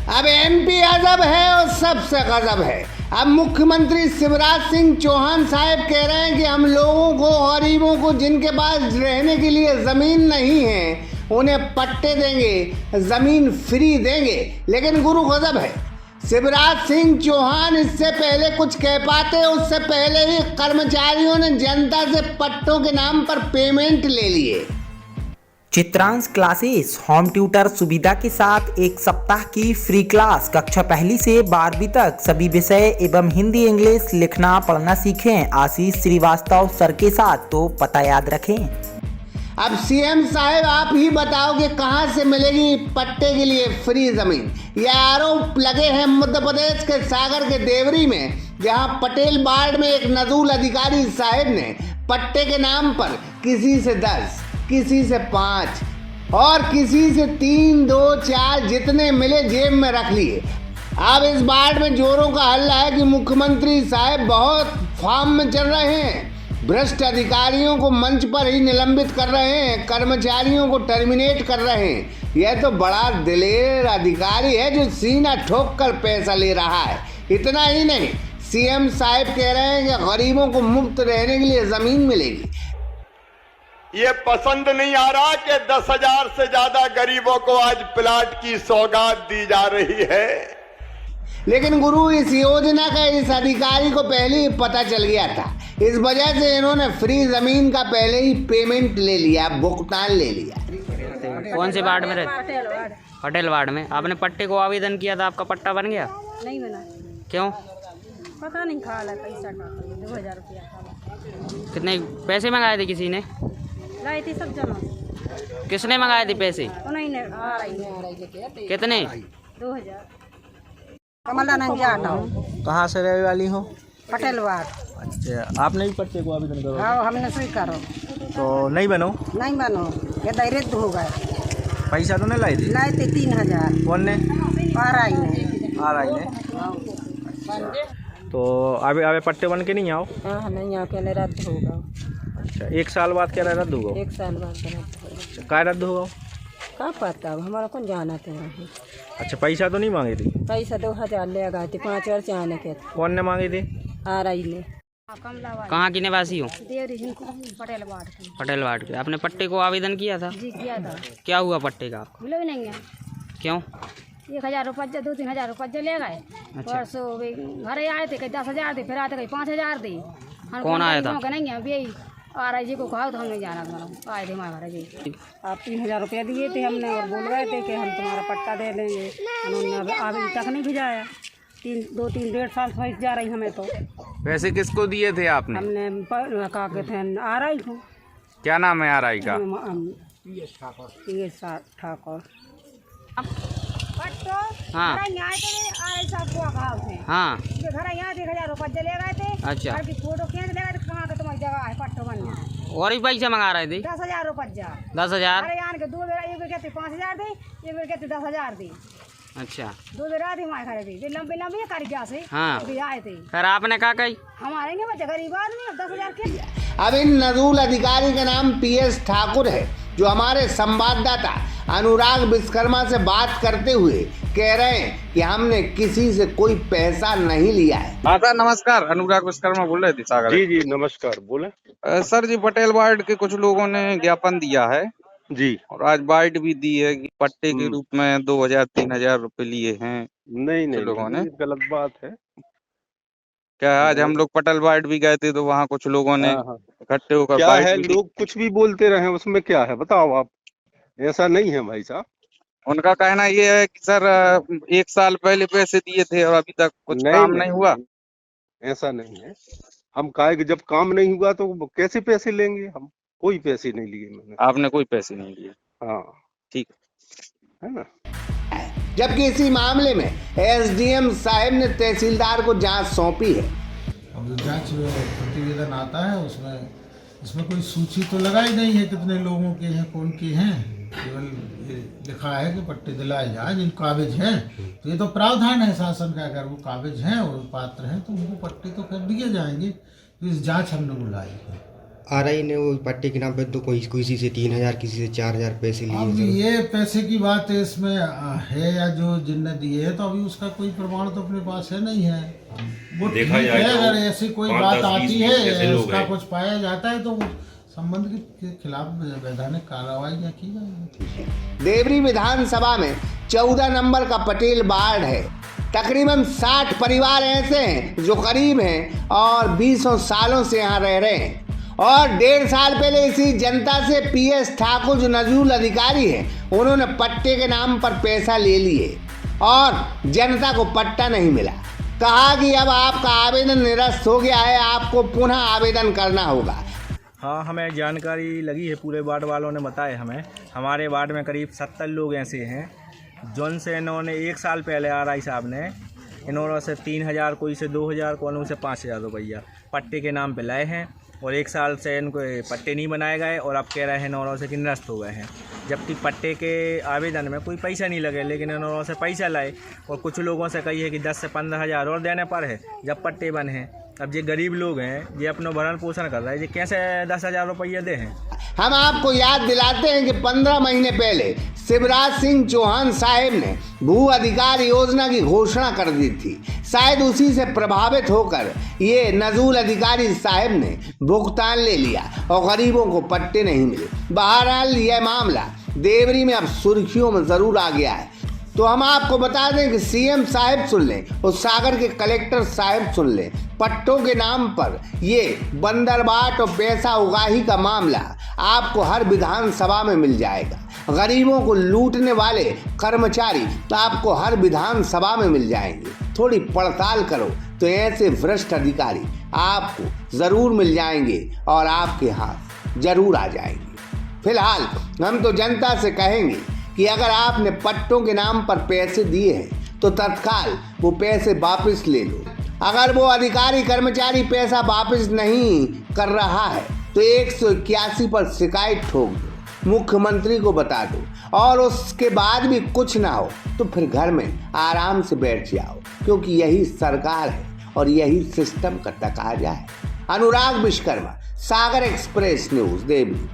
अब एमपी अजब है और सबसे गजब है। अब मुख्यमंत्री शिवराज सिंह चौहान साहब कह रहे हैं कि हम लोगों को, गरीबों को जिनके पास रहने के लिए ज़मीन नहीं है, उन्हें पट्टे देंगे, ज़मीन फ्री देंगे। लेकिन गुरु गजब है, शिवराज सिंह चौहान इससे पहले कुछ कह पाते, उससे पहले ही कर्मचारियों ने जनता से पट्टों के नाम पर पेमेंट ले लिए। चित्रांश क्लासेस होम ट्यूटर सुविधा के साथ एक सप्ताह की फ्री क्लास, कक्षा पहली से 12वीं तक सभी विषय एवं हिंदी इंग्लिश लिखना पढ़ना सीखें। आशीष श्रीवास्तव सर के साथ। तो पता याद रखें। अब सीएम साहब आप ही बताओ कि कहां से मिलेगी पट्टे के लिए फ्री जमीन। यह आरोप लगे हैं मध्य प्रदेश के सागर के देवरी में, जहां पटेल वार्ड में एक नजूल अधिकारी साहब ने पट्टे के नाम पर किसी से 10, किसी से 5 और किसी से 3, 2, 4 जितने मिले जेब में रख लिए। अब इस वार्ड में जोरों का हल्ला है कि मुख्यमंत्री साहब बहुत फॉर्म में चल रहे हैं, भ्रष्ट अधिकारियों को मंच पर ही निलंबित कर रहे हैं, कर्मचारियों को टर्मिनेट कर रहे हैं। यह तो बड़ा दिलेर अधिकारी है जो सीना ठोक कर पैसा ले रहा है। इतना ही नहीं, सीएम साहब कह रहे हैं कि गरीबों को मुफ्त रहने के लिए जमीन मिलेगी। ये पसंद नहीं आ रहा कि 10,000 से ज्यादा गरीबों को आज प्लाट की सौगात दी जा रही है। लेकिन गुरु, इस योजना का इस अधिकारी को पहले ही पता चल गया था। इस वजह से इन्होंने फ्री जमीन का पहले ही पेमेंट ले लिया, भुगतान ले लिया। कौन से वार्ड में रहते? पटेल वार्ड में। आपने पट्टे को आवेदन किया था, आपका पट्टा बन गया? नहीं बना। क्यों? पता नहीं, खा ला पैसा 2000 रुपया। कितने पैसे मंगाए थे? किसी ने लाई थी सब जमा। किसने मंगाए थे पैसे? नहीं आ रही। कितने? 2000। कमला नंजाटा हूँ। कहाँ से रहने वाली हो? पटेल वार्ड। अच्छा, आपने भी पट्टे को आवेदन करो? हाँ, हमने स्वीकारो। तो नहीं बनो? नहीं बनो, ये दायरेद हो गए। पैसा तो नहीं लाई थी? लाई थी 3000। कौन ने? आरआई ने। आरआई ने। तो अबे पट्टे बन के नहीं आओ? हाँ, नहीं आके रद्द होगा। अच्छा, 1 साल बाद क्या रद्द होगा? 1 साल बाद रद्द होगा। क्या रद्द होगा? का पता, हमारा कौन जाना था। अच्छा, पैसा तो नहीं मांगे थे? पैसा 2000 ले गए थे, 5 वर्ष आने के। कौन ने मांगे थे? आरआई ने। कहाँ की निवासी हो? पटेल वार्ड के। पटेल वार्ड के। आपने पट्टे को आवेदन किया था? जी किया था। क्या हुआ पट्टे का आपको? मिलो भी नहीं है। क्यों? 1000 रुपये 2-3 हजार रुपये ले गए। परसों घर आए थे, कहीं 10,000 थे, फिर आते कहीं 5,000 थे। कौन आया था? नहीं है, आरआई जी को कहा तो हम नहीं जाना। आए थे हमारे जी। आप 3000 रुपये दिए थे हमने और बोल रहे थे कि हम तुम्हारा पट्टा दे देंगे। उन्होंने अभी तक नहीं भिजाया। 2-3-1.5 साल से जा रही हमें। तो पैसे किसको दिए थे आपने? हमने कहा के थे आरआई को। क्या नाम है आरआई का? पीएस ठाकुर। हाँ हाँ। घर यहाँ 1000 रुपये ले गए थे। अच्छा। फोटो खींच ले गए थे, कहाँ का तुम्हारी जगह है पट्टो बनना। और भी पैसा मंगा रहे थे? 10,000 रुपये। 10,000? अरे यार के 2 बेर, एक बेर कहते 5,000 दी, एक बेर कहते 10,000 दी। अच्छा, 2 बेर आती हमारे खड़े थी, लंबे लंबे कारिया से। हाँ। अभी आए थे। फिर आपने क्या कही? हमारे नहीं बच्चे गरीब आदमी, 10,000 के। अब इन नजूल अधिकारी का नाम पीएस ठाकुर है, जो हमारे संवाददाता अनुराग विश्वकर्मा से बात करते हुए कह रहे हैं कि हमने किसी से कोई पैसा नहीं लिया है। हाँ सर, नमस्कार। अनुराग विश्वकर्मा बोल रहे थे सागर। जी जी नमस्कार, बोले। सर जी, पटेल वार्ड के कुछ लोगों ने ज्ञापन दिया है जी, और आज बाइट भी दी है कि पट्टे के रूप में 2,000-3,000 रुपए लिए हैं। नहीं लोगों ने। गलत बात है। क्या आज हम लोग पटेल वार्ड भी गए थे तो वहाँ कुछ लोगों ने इकट्ठे होकर क्या बाइट है, भी दी। लोग कुछ भी बोलते रहे, उसमें क्या है बताओ आप। ऐसा नहीं है भाई साहब। उनका कहना ये है कि सर 1 साल पहले पैसे दिए थे और अभी तक कुछ काम नहीं हुआ। ऐसा नहीं है। हम कहे कि जब काम नहीं हुआ तो कैसे पैसे लेंगे हम? कोई पैसे नहीं लिए मैंने। आपने कोई पैसे नहीं लिए? हाँ ठीक है ना। जबकि इसी मामले में एसडीएम साहब ने तहसीलदार को जांच सौंपी है। अब जो जांच प्रतिवेदन आता है उसमें कोई सूची तो लगाई नहीं है कितने लोगों के हैं, कौन के हैं। केवल ये लिखा है कि पट्टे दिलाए जाए जिन काबिज हैं। तो ये तो प्रावधान है शासन का, अगर वो काबिज हैं और पात्र हैं तो उनको पट्टे तो कर दिए जाएंगे। तो इस जांच हमने बुलाई है। आरआई ने वो पट्टे के नाम पे तो कोई किसी से 3,000 किसी से 4,000 पैसे अब लिए। ये पैसे की बात इसमें है या जो जिनने दिए है, तो अभी उसका कोई प्रमाण तो अपने पास है नहीं है। वो ठीक है, अगर ऐसी कोई बात आती है, उसका कुछ पाया जाता है, तो संबंध के खिलाफ वैधानिक कार्रवाई की जाएगी। देवरी विधानसभा में 14 नंबर का पटेल वार्ड है। तकरीबन 60 परिवार ऐसे हैं जो करीब हैं और 20 सालों से यहाँ रह रहे हैं। और 1.5 साल पहले इसी जनता से PS ठाकुर जो नजूल अधिकारी है, उन्होंने पट्टे के नाम पर पैसा ले लिए और जनता को पट्टा नहीं मिला। कहा कि अब आपका आवेदन निरस्त हो गया है, आपको पुनः आवेदन करना होगा। हाँ, हमें जानकारी लगी है, पूरे वार्ड वालों ने बताया हमें। हमारे वार्ड में करीब 70 लोग ऐसे हैं जोन से इन्होंने 1 साल पहले आरआई साहब ने इन्होंने से 3,000, कोई से 2,000, कोई से 5,000 रुपया पट्टे के नाम पे लाए हैं और 1 साल से इनको पट्टे नहीं बनाए गए और अब कह रहे हैं इन्होंने से कि निरस्त हो गए हैं, जबकि पट्टे के आवेदन में कोई पैसा नहीं लगे, लेकिन इन्होंने से पैसा लाए और कुछ लोगों से कही है कि 10 से 15,000 और देने पर है जब पट्टे बने हैं। अब ये गरीब लोग हैं, ये अपना भरण पोषण कर रहे हैं, ये कैसे 10,000 रुपये दे हैं। हम आपको याद दिलाते हैं कि 15 महीने पहले शिवराज सिंह चौहान साहब ने भू अधिकार योजना की घोषणा कर दी थी। शायद उसी से प्रभावित होकर ये नजूल अधिकारी साहब ने भुगतान ले लिया और गरीबों को पट्टे नहीं मिले। बहरहाल यह मामला देवरी में अब सुर्खियों में जरूर आ गया है। तो हम आपको बता दें कि CM साहब सुन लें और सागर के कलेक्टर साहब सुन लें, पट्टों के नाम पर ये बंदरबाट और पैसा उगाही का मामला आपको हर विधानसभा में मिल जाएगा। गरीबों को लूटने वाले कर्मचारी तो आपको हर विधानसभा में मिल जाएंगे। थोड़ी पड़ताल करो तो ऐसे भ्रष्ट अधिकारी आपको जरूर मिल जाएंगे और आपके हाथ जरूर आ जाएंगे। फिलहाल हम तो जनता से कहेंगे कि अगर आपने पट्टों के नाम पर पैसे दिए हैं तो तत्काल वो पैसे वापस ले लो। अगर वो अधिकारी कर्मचारी पैसा वापस नहीं कर रहा है तो 181 पर शिकायत ठोक दो, मुख्यमंत्री को बता दो और उसके बाद भी कुछ ना हो तो फिर घर में आराम से बैठ जाओ, क्योंकि यही सरकार है और यही सिस्टम का तकाजा है। अनुराग विश्वकर्मा, सागर एक्सप्रेस न्यूज, देवरी।